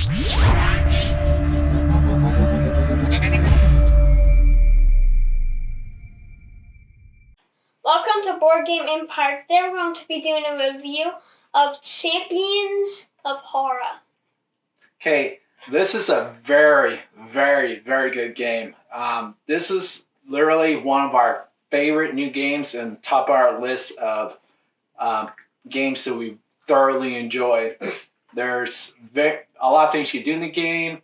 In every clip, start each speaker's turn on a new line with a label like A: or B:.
A: Welcome to Board Game Empire. Today we're going to be doing a review of Champions of Hara.
B: Okay, this is a very, very, very good game. This is literally one of our favorite new games and top of our list of games that we thoroughly enjoy. There's a lot of things you can do in the game.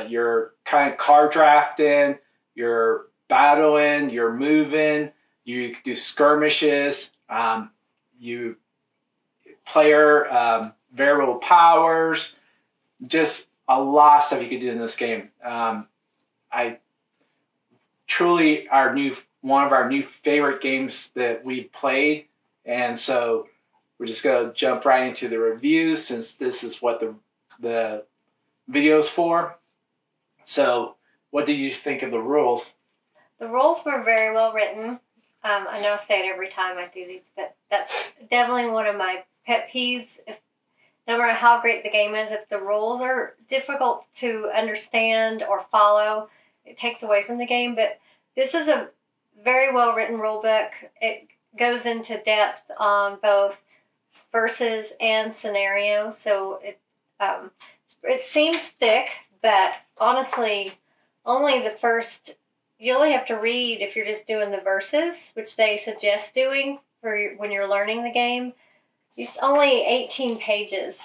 B: You're kind of card drafting, you're battling, you're moving, you can do skirmishes, you player variable powers, just a lot of stuff you can do in this game. I truly one of our new favorite games that we played, and so we're just gonna jump right into the review since this is what the video's for. So, what did you think of the rules?
C: The rules were very well written. I know I say it every time I do these, but that's definitely one of my pet peeves. No matter how great the game is, if the rules are difficult to understand or follow, it takes away from the game. But this is a very well written rule book. It goes into depth on both verses and scenario. So it seems thick, but honestly, you only have to read if you're just doing the verses, which they suggest doing when you're learning the game. It's only 18 pages.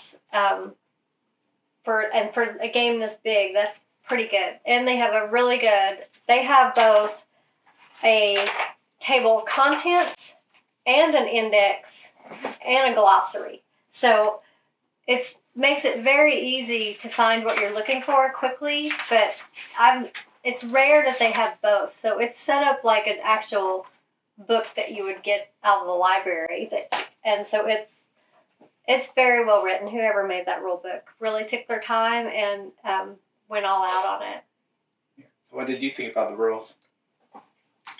C: For a game this big, that's pretty good. And they have both a table of contents and an index and a glossary. So it makes it very easy to find what you're looking for quickly, but it's rare that they have both. So it's set up like an actual book that you would get out of the library. And so it's very well written. Whoever made that rule book really took their time and went all out on it.
B: So what did you think about the rules?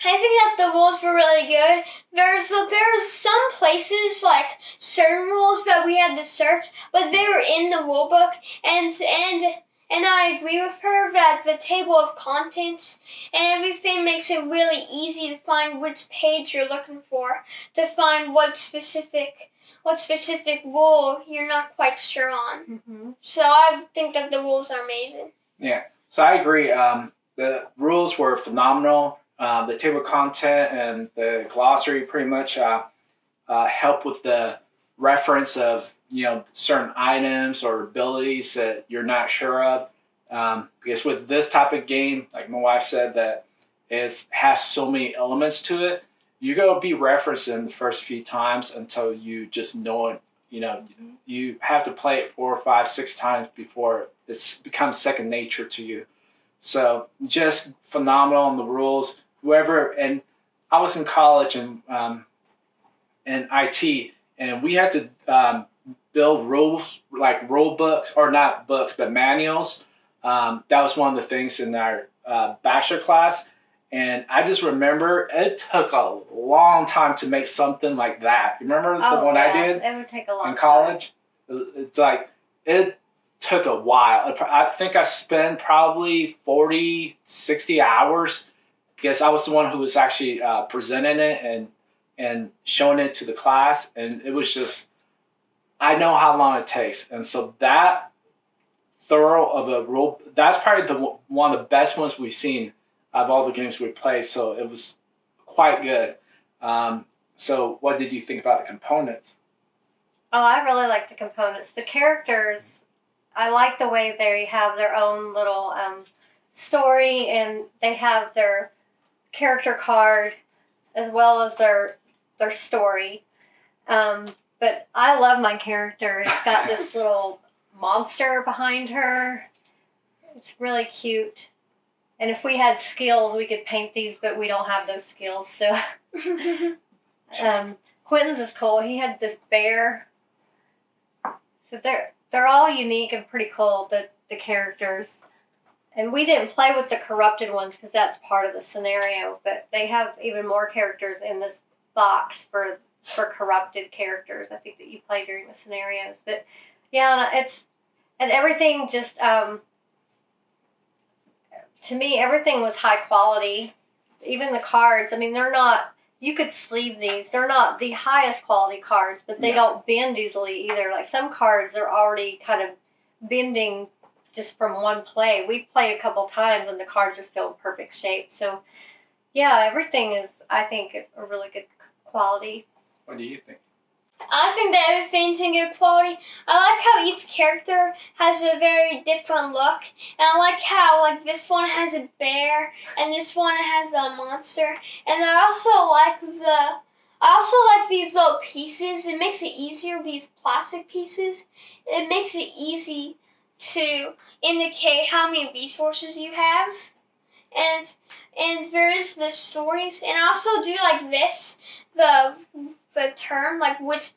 A: I think that the rules were really good. There's some places, like certain rules that we had to search, but they were in the rule book, and I agree with her that the table of contents and everything makes it really easy to find which page you're looking for, to find what specific rule you're not quite sure on. Mm-hmm. So I think that the rules are amazing.
B: Yeah, so I agree. The rules were phenomenal. The table of content and the glossary pretty much help with the reference of certain items or abilities that you're not sure of. Because with this type of game, like my wife said, that it has so many elements to it, you're going to be referencing the first few times until you just know it. You have to play it 4, 5, 6 times before it becomes second nature to you. So just phenomenal on the rules. And I was in college and in IT, and we had to build rules, like rule books, or not books, but manuals. That was one of the things in our bachelor class. And I just remember it took a long time to make something like that. You remember the one I did?
C: It would take a long time.
B: In college? It's like, it took a while. I think I spent probably 40, 60 hours because I was the one who was actually presenting it and showing it to the class. And it was just, I know how long it takes. And so that thorough of a rule, that's probably one of the best ones we've seen of all the games we played. So it was quite good. So what did you think about the components?
C: Oh, I really like the components. The characters, I like the way they have their own little story, and they have their character card as well as their story. But I love my character. It's got this little monster behind her. It's really cute. And if we had skills, we could paint these, but we don't have those skills. So Quentin's is cool. He had this bear. So they're all unique and pretty cool, the characters. And we didn't play with the corrupted ones because that's part of the scenario, but they have even more characters in this box for corrupted characters, I think, that you play during the scenarios. But yeah, and everything just to me, everything was high quality. Even the cards, I mean, they're not, you could sleeve these. They're not the highest quality cards, but they don't bend easily either. Like some cards are already kind of bending just from one play. We've played a couple times and the cards are still in perfect shape. So, yeah, everything is, I think, a really good quality.
B: What do you think?
A: I think that everything's in good quality. I like how each character has a very different look. And I like how like this one has a bear and this one has a monster. And I also like these little pieces. It makes it easier, these plastic pieces. It makes it easy to indicate how many resources you have. And there is the stories. And I also do like this, the turn, like which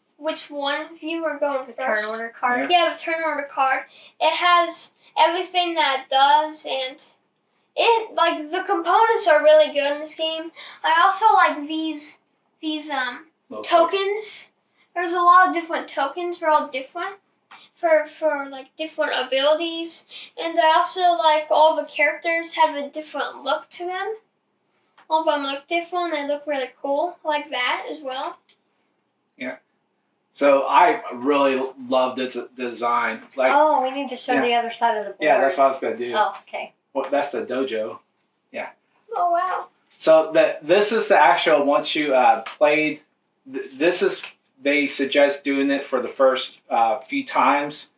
A: one of you are going first.
C: Turn order card?
A: Yeah, the turn order card. It has everything that it does, and it, like, the components are really good in this game. I also like these tokens. There's a lot of different tokens. They're all different for like different abilities. And I also like all the characters have a different look to them. All of them look different. They look really cool. I like that as well.
B: Yeah. So I really love this design. Like,
C: oh, we need to show the other side of the board.
B: Yeah, that's what I was going to do.
C: Oh, okay.
B: Well, that's the dojo. Yeah.
A: Oh, wow.
B: So this is the actual, once you played, they suggest doing it for the first few times.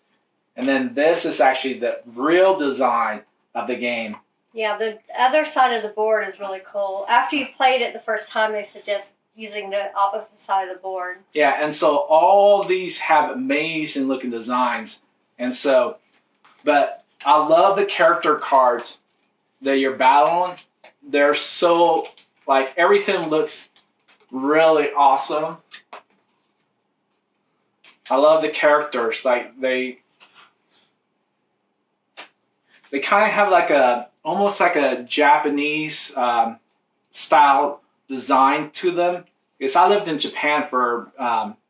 B: And then this is actually the real design of the game.
C: Yeah, the other side of the board is really cool. After you played it the first time, they suggest using the opposite side of the board.
B: Yeah, and so all these have amazing looking designs. And so, but I love the character cards that you're battling. They're so, like, everything looks really awesome. I love the characters. Like, they kind of have like almost like a Japanese style design to them. Because I lived in Japan for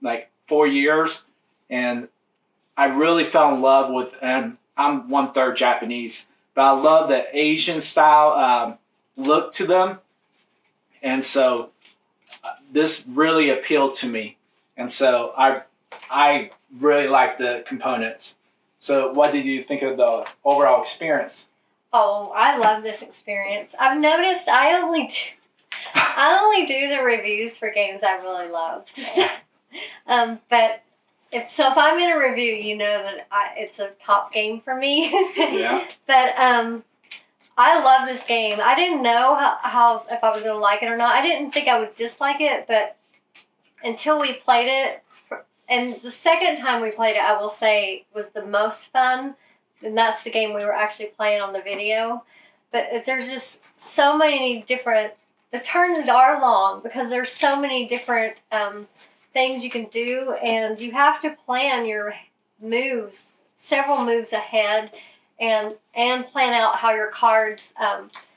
B: like 4 years, and I really fell in love with, and I'm 1/3 Japanese, but I love the Asian style look to them. And so this really appealed to me. And so I really like the components. So what did you think of the overall experience?
C: Oh, I love this experience. I've noticed I only do the reviews for games I really love. But if I'm in a review, you know that it's a top game for me.
B: Yeah.
C: But I love this game. I didn't know how if I was going to like it or not. I didn't think I would dislike it, but until we played it, and the second time we played it, I will say, was the most fun. And that's the game we were actually playing on the video. But there's just so many different... The turns are long because there's so many different things you can do. And you have to plan your moves, several moves ahead, and plan out how your cards...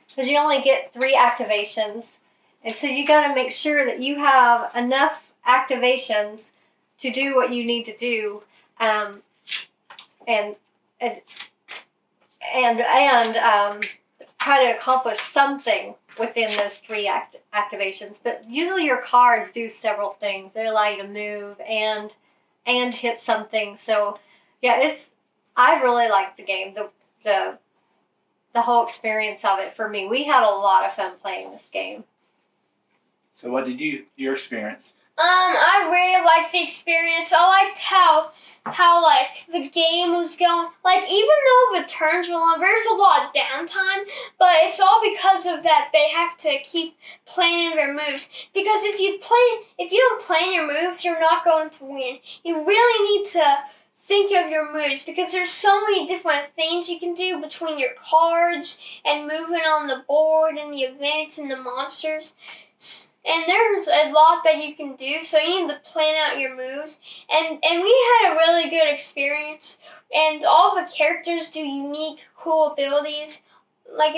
C: Because you only get 3 activations. And so you got to make sure that you have enough activations to do what you need to do, and try to accomplish something within those 3 activations. But usually your cards do several things. They allow you to move and hit something. So yeah, I really like the game. The whole experience of it for me. We had a lot of fun playing this game.
B: So what did your experience?
A: I really liked the experience. I liked how like the game was going. Like, even though the turns were long, there's a lot of downtime, but it's all because of that. They have to keep planning their moves, because if you don't plan your moves, you're not going to win. You really need to think of your moves, because there's so many different things you can do between your cards and moving on the board and the events and the monsters. And there's a lot that you can do, so you need to plan out your moves. And we had a really good experience. And all the characters do unique, cool abilities. Like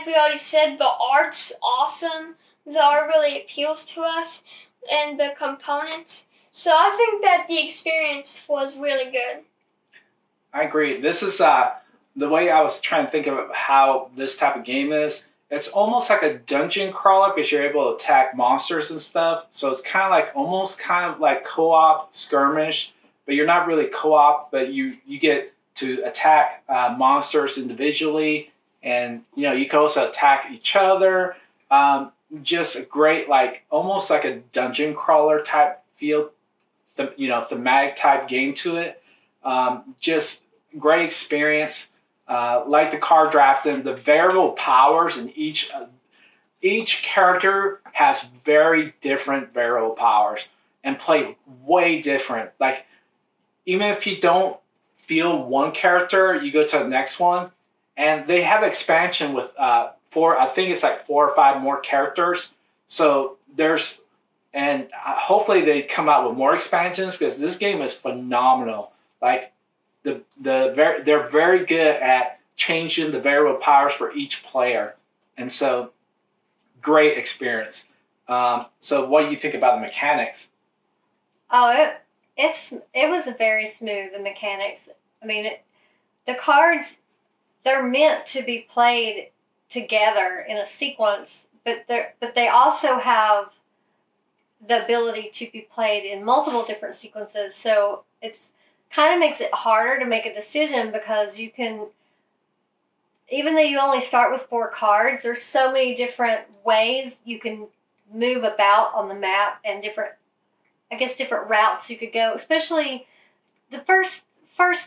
A: we already said, the art's awesome. The art really appeals to us, and the components. So I think that the experience was really good.
B: I agree. This is the way I was trying to think of how this type of game is. It's almost like a dungeon crawler because you're able to attack monsters and stuff. So it's almost kind of like co-op skirmish, but you're not really co-op. But you get to attack monsters individually, and you can also attack each other. Just a great almost like a dungeon crawler type feel, thematic type game to it. Just great experience. Like the card drafting, the variable powers in each character has very different variable powers and play way different. Like even if you don't feel one character, you go to the next one, and they have expansion with four. I think it's like 4 or 5 more characters. So hopefully they come out with more expansions because this game is phenomenal. Like they're very good at changing the variable powers for each player, and so great experience. So what do you think about the mechanics?
C: Oh, it was very smooth, the mechanics. I mean, the cards, they're meant to be played together in a sequence, but they also have the ability to be played in multiple different sequences. So it's kind of makes it harder to make a decision because you can, even though you only start with 4 cards, there's so many different ways you can move about on the map and different routes you could go. Especially the first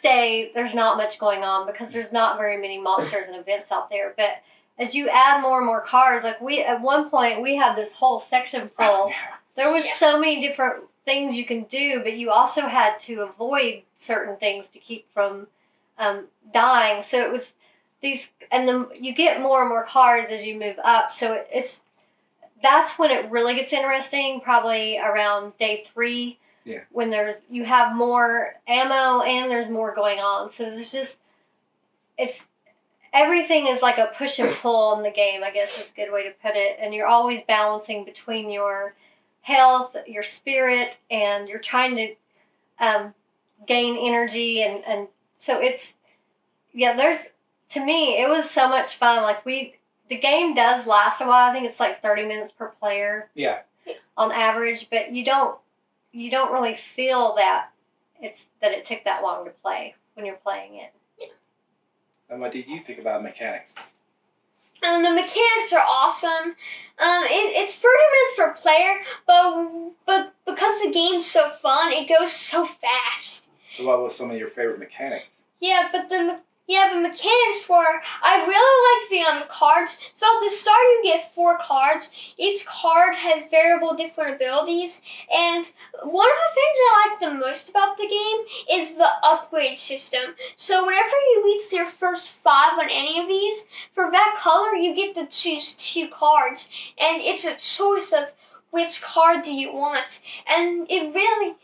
C: day, there's not much going on because there's not very many monsters and events out there. But as you add more and more cards, like at one point we had this whole section full. There was so many different things you can do, but you also had to avoid certain things to keep from dying. So it was these, and then you get more and more cards as you move up. So that's when it really gets interesting. Probably around day 3, when you have more ammo and there's more going on. So there's everything is like a push and pull in the game, I guess is a good way to put it. And you're always balancing between your health, your spirit, and you're trying to gain energy. And so to me, it was so much fun. Like the game does last a while. I think it's like 30 minutes per player.
B: Yeah.
C: On average, but you don't really feel that it took that long to play when you're playing it.
B: And what did you think about mechanics?
A: The mechanics are awesome. It's 30 minutes per player, but because the game's so fun, it goes so fast.
B: So what was some of your favorite mechanics?
A: Yeah, but the mechanics were, I really like the cards. So at the start you get 4 cards. Each card has variable different abilities. And one of the things I like the most about the game is the upgrade system. So whenever you reach your first 5 on any of these, for that color you get to choose 2 cards. And it's a choice of which card do you want. And you really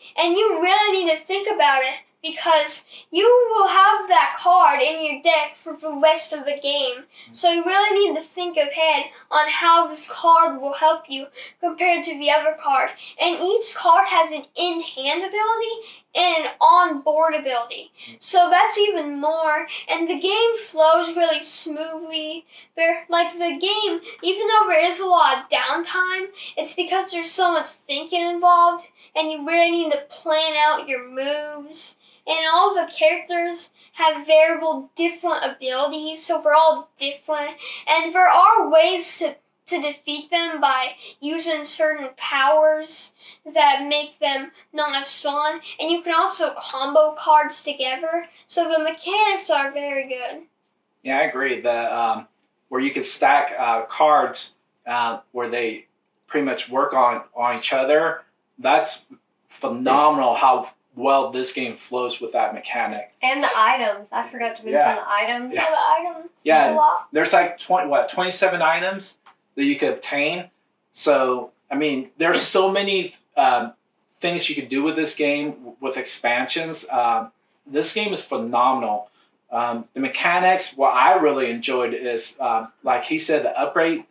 A: need to think about it, because you will have that card in your deck for the rest of the game. So you really need to think ahead on how this card will help you compared to the other card. And each card has an in-hand ability and an on-board ability. So that's even more. And the game flows really smoothly. The game, even though there is a lot of downtime, it's because there's so much thinking involved, and you really need to plan out your moves. And all the characters have variable different abilities, so they're all different. And there are ways to defeat them by using certain powers that make them not as strong. And you can also combo cards together, so the mechanics are very good.
B: Yeah, I agree. Where you can stack cards where they pretty much work on each other, that's phenomenal how well this game flows with that mechanic.
C: And the items. I forgot to mention the items.
A: Yeah, the items.
B: Yeah,
A: a lot.
B: There's like 27 items that you could obtain. So, I mean, there's so many things you could do with this game with expansions. This game is phenomenal. The mechanics, what I really enjoyed is, like he said, the upgrade,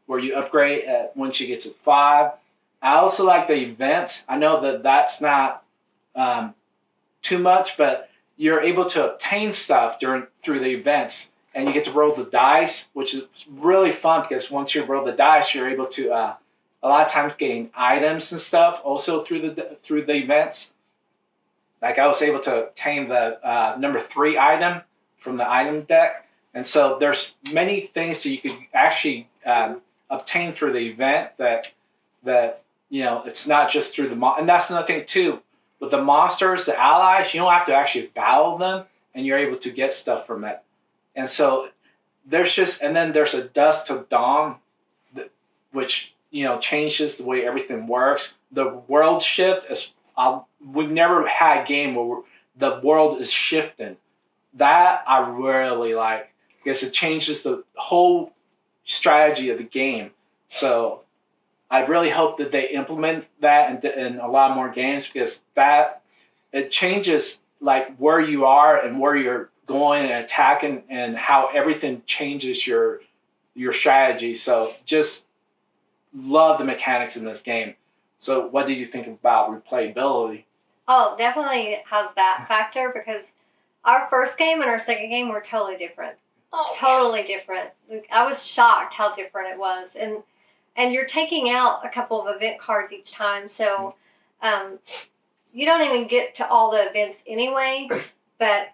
B: where you upgrade once you get to 5. I also like the events. I know that that's not too much, but you're able to obtain stuff through the events, and you get to roll the dice, which is really fun because once you roll the dice, you're able to a lot of times gain items and stuff also through the events. Like I was able to obtain the number 3 item from the item deck, and so there's many things that you could actually obtain through the event that it's not just through and that's another thing too. With the monsters, the allies, you don't have to actually battle them, and you're able to get stuff from it. And so there's a Dusk to Dawn, which changes the way everything works. The world shift is we've never had a game where the world is shifting. That I really like because it changes the whole strategy of the game. So I really hope that they implement that in a lot more games because that it changes like where you are and where you're going and attacking and how everything changes your strategy. So just love the mechanics in this game. So what did you think about replayability?
C: Oh, definitely has that factor because our first game and our second game were totally different.
A: Oh,
C: totally different. I was shocked how different it was. And you're taking out a couple of event cards each time, so you don't even get to all the events anyway, but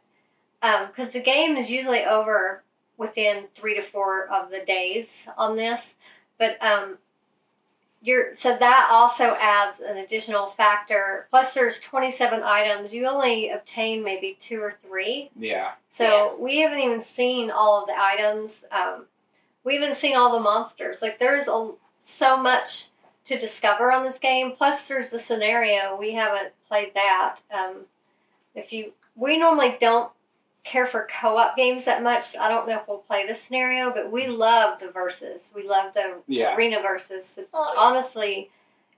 C: because the game is usually over within 3 to 4 of the days on this, but so that also adds an additional factor. Plus, there's 27 items. You only obtain maybe 2 or 3.
B: Yeah.
C: So we haven't even seen all of the items. We haven't seen all the monsters. Like there's so much to discover on this game. Plus, there's the scenario. We haven't played that. We normally don't care for co-op games that much. So I don't know if we'll play the scenario, but we love the verses. We love the arena verses. So honestly,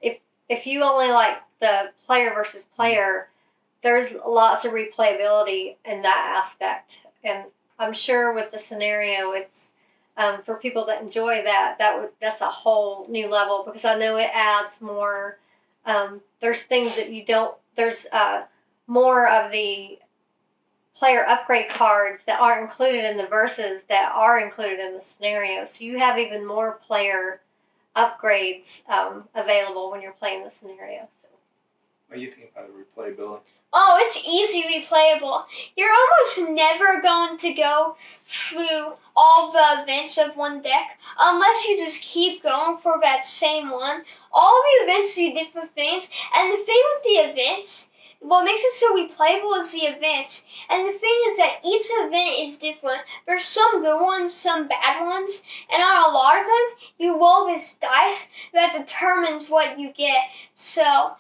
C: if you only like the player versus player, there's lots of replayability in that aspect. And I'm sure with the scenario, it's for people that enjoy that's a whole new level because I know it adds more. There's things that you don't. There's more of the player upgrade cards that aren't included in the verses that are included in the scenario. So you have even more player upgrades available when you're playing the scenario. So.
B: What do you think about the replayability?
A: Oh, it's easy replayable. You're almost never going to go through all the events of one deck unless you just keep going for that same one. All the events do different things, and the thing with the events, what makes it so replayable is the events. And the thing is that each event is different. There's some good ones, some bad ones, and on a lot of them, you roll this dice that determines what you get. So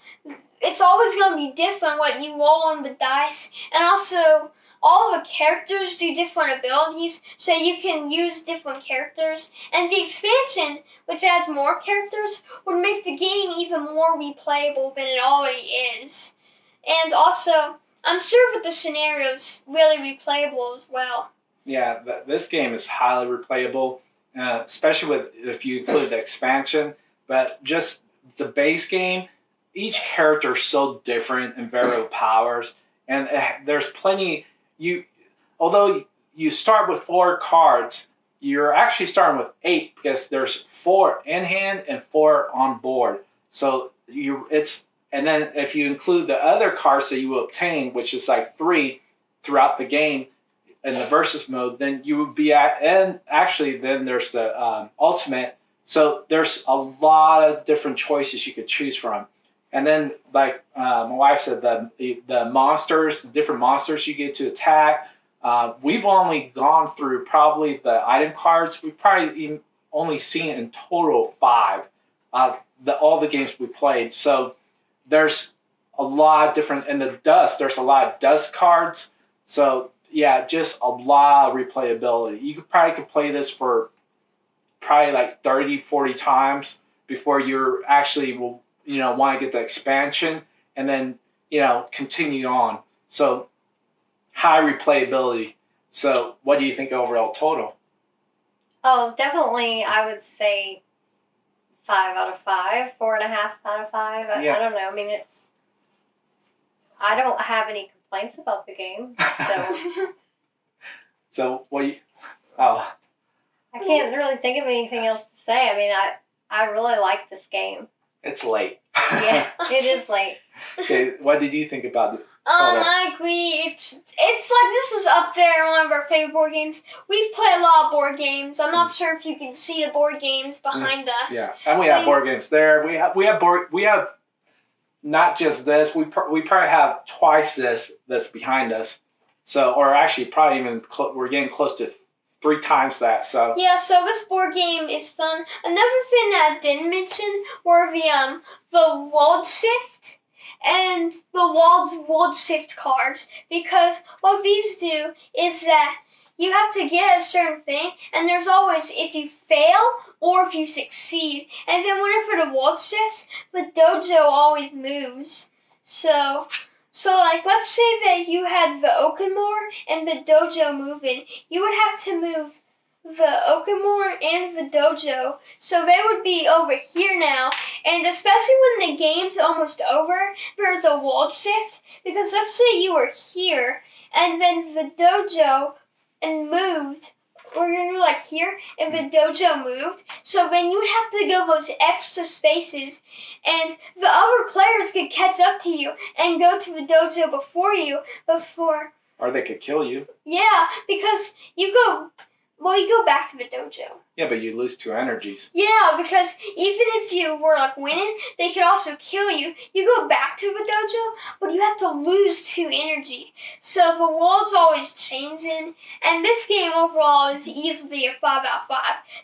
A: it's always going to be different what you roll on the dice. And also, all the characters do different abilities, so you can use different characters. And the expansion, which adds more characters, would make the game even more replayable than it already is. And also, I'm sure that the scenario is really replayable as well.
B: Yeah, this game is highly replayable, especially if you include the expansion. But just the base game, each character is so different and variable powers. And there's plenty. Although you start with 4 cards, you're actually starting with 8 because there's 4 in hand and 4 on board. So and then if you include the other cards that you will obtain, which is like 3 throughout the game in the versus mode, then you would be and actually then there's the ultimate. So there's a lot of different choices you could choose from. And then like my wife said, the monsters, the different monsters you get to attack. We've only gone through probably the item cards. We've probably only seen in total 5 all the games we played. So there's a lot of different, in the dust, there's a lot of dust cards. So yeah, just a lot of replayability. You could play this for probably like 30, 40 times before you're actually will, want to get the expansion and then, continue on. So high replayability. So what do you think overall total?
C: Oh, definitely I would say 5 out of 5, 4.5 out of 5. I don't know. I mean, I don't have any complaints about the game. So
B: So what? Oh,
C: I can't really think of anything else to say. I mean, I really like this game.
B: it's late.
C: Yeah, it is late.
B: Okay, what did you think about it?
A: I agree. It's like this is up there one of our favorite board games. We've played a lot of board games. I'm not sure if you can see the board games behind us.
B: Yeah, and we have board games there. We have not just this. We probably have twice this behind us. So, or actually, probably even we're getting close to 3 times that. So
A: Yeah, so this board game is fun. Another thing that I didn't mention were the World Shift and the World Shift cards, because what these do is that you have to get a certain thing, and there's always if you fail or if you succeed. And then whenever the world shifts, the dojo always moves. So like, let's say that you had the Oakenmore and the dojo moving. You would have to move the Oakenmore and the dojo, so they would be over here now. And especially when the game's almost over, there's a world shift, because let's say you were here, and then the dojo and moved, or you're like here, and the dojo moved, so then you would have to go those extra spaces, and the other players could catch up to you and go to the dojo before you,
B: or they could kill you.
A: yeah, because you go back to the dojo.
B: Yeah, but you lose 2 energies.
A: Yeah, because even if you were like winning, they could also kill you. You go back to the dojo, but you have to lose 2 energy. So the world's always changing, and this game overall is easily a 5 out of 5.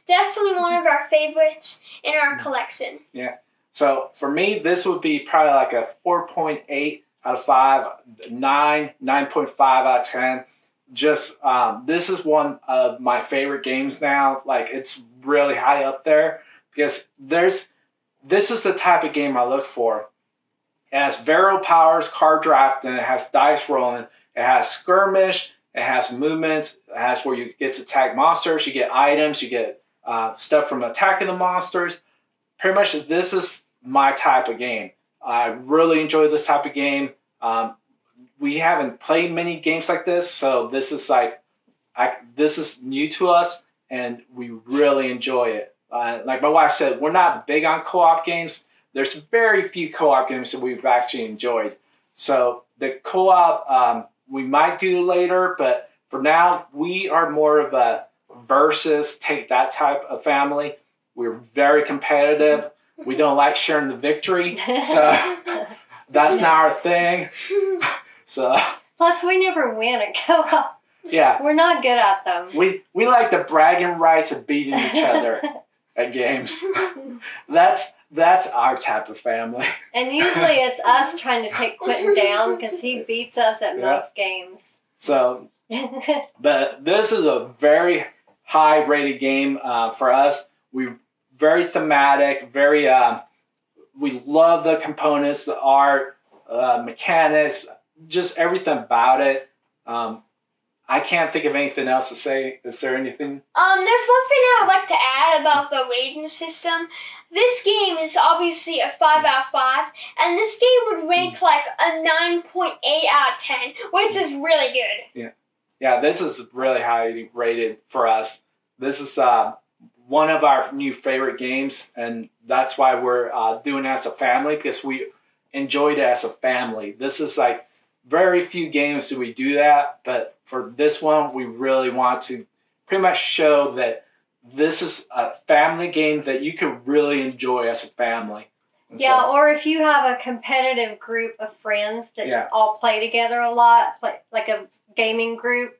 A: Definitely one of our favorites in our collection.
B: Yeah. So for me, this would be probably like a 4.8 out of 5, 9.5 out of 10. Just this is one of my favorite games now. Like, it's really high up there, because this is the type of game I look for. It has variable powers, card draft, and it has dice rolling. It has skirmish. It has movements. It has where you get to attack monsters. You get items. You get stuff from attacking the monsters. Pretty much, this is my type of game. I really enjoy this type of game. We haven't played many games like this, so this is this is new to us, and we really enjoy it. Like my wife said, we're not big on co-op games. There's very few co-op games that we've actually enjoyed. So the co-op we might do later, but for now, we are more of a versus, take that type of family. We're very competitive. We don't like sharing the victory, so that's not our thing. So
C: Plus, we never win at co-op.
B: yeah,
C: We're not good at them.
B: we like the bragging rights of beating each other at games. That's our type of family.
C: And usually it's us trying to take Quentin down because he beats us at most games.
B: So, but this is a very high rated game for us. We're very thematic, very we love the components, the art, mechanics, just everything about it. I can't think of anything else to say. Is there anything?
A: There's one thing I would like to add about the rating system. This game is obviously a 5 out of 5, and this game would rank like a 9.8 out of 10, which is really good.
B: Yeah, this is really highly rated for us. This is one of our new favorite games, and that's why we're doing it as a family, because we enjoyed it as a family. This is like very few games do we do that, but for this one, we really want to pretty much show that this is a family game that you could really enjoy as a family. And
C: Yeah, or if you have a competitive group of friends that
B: Yeah.
C: all play together a lot, like a gaming group,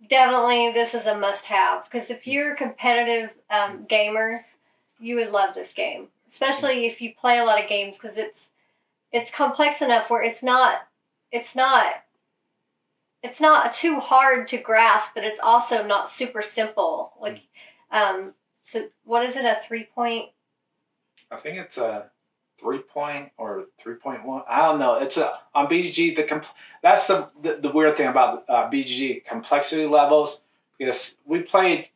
C: definitely this is a must-have. Because if you're competitive gamers, you would love this game, especially if you play a lot of games, because it's complex enough where it's not too hard to grasp, but it's also not super simple. Like, so what is it? A 3-point?
B: I think it's a 3-point or 3.1. I don't know. It's on BGG. That's the weird thing about BGG complexity levels, because we played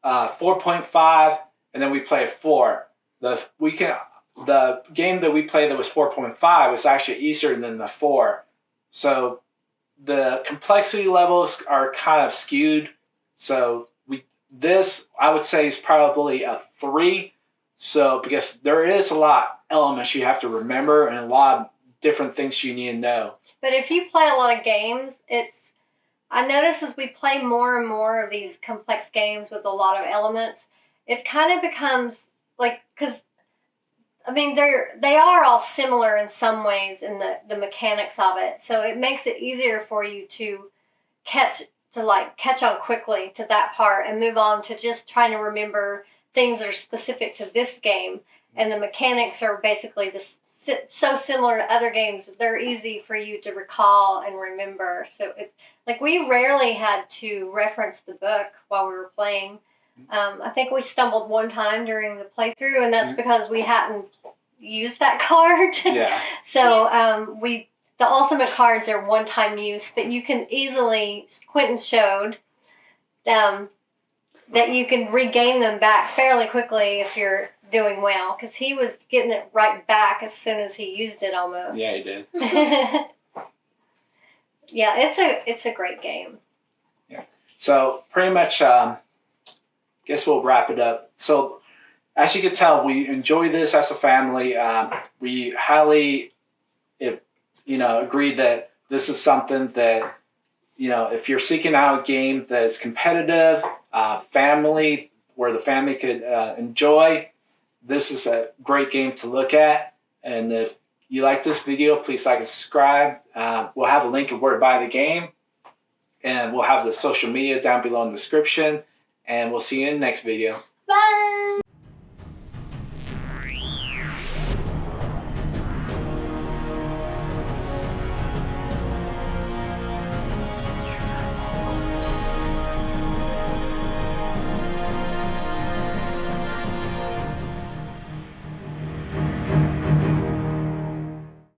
B: 4.5 and then we played 4. The game that we played that was 4.5 was actually easier than the 4. So the complexity levels are kind of skewed. So this I would say is probably a 3. So because there is a lot of elements you have to remember and a lot of different things you need to know.
C: But if you play a lot of games, I notice as we play more and more of these complex games with a lot of elements, it kind of becomes like, because I mean they are all similar in some ways in the mechanics of it, so it makes it easier for you to catch on quickly to that part and move on to just trying to remember things that are specific to this game. And the mechanics are basically so similar to other games, they're easy for you to recall and remember. So it's like we rarely had to reference the book while we were playing. I think we stumbled one time during the playthrough, and that's because we hadn't used that card.
B: Yeah.
C: So the ultimate cards are one-time use, but you can easily, Quentin showed that you can regain them back fairly quickly if you're doing well, because he was getting it right back as soon as he used it almost.
B: Yeah, he did.
C: Yeah, it's a great game.
B: Yeah. So pretty much, guess we'll wrap it up. So as you can tell, we enjoy this as a family. We highly, agree that this is something that, if you're seeking out a game that's competitive, family, where the family could enjoy, this is a great game to look at. And if you like this video, please like and subscribe. We'll have a link of where to buy the game. And we'll have the social media down below in the description. And we'll see you in the next video.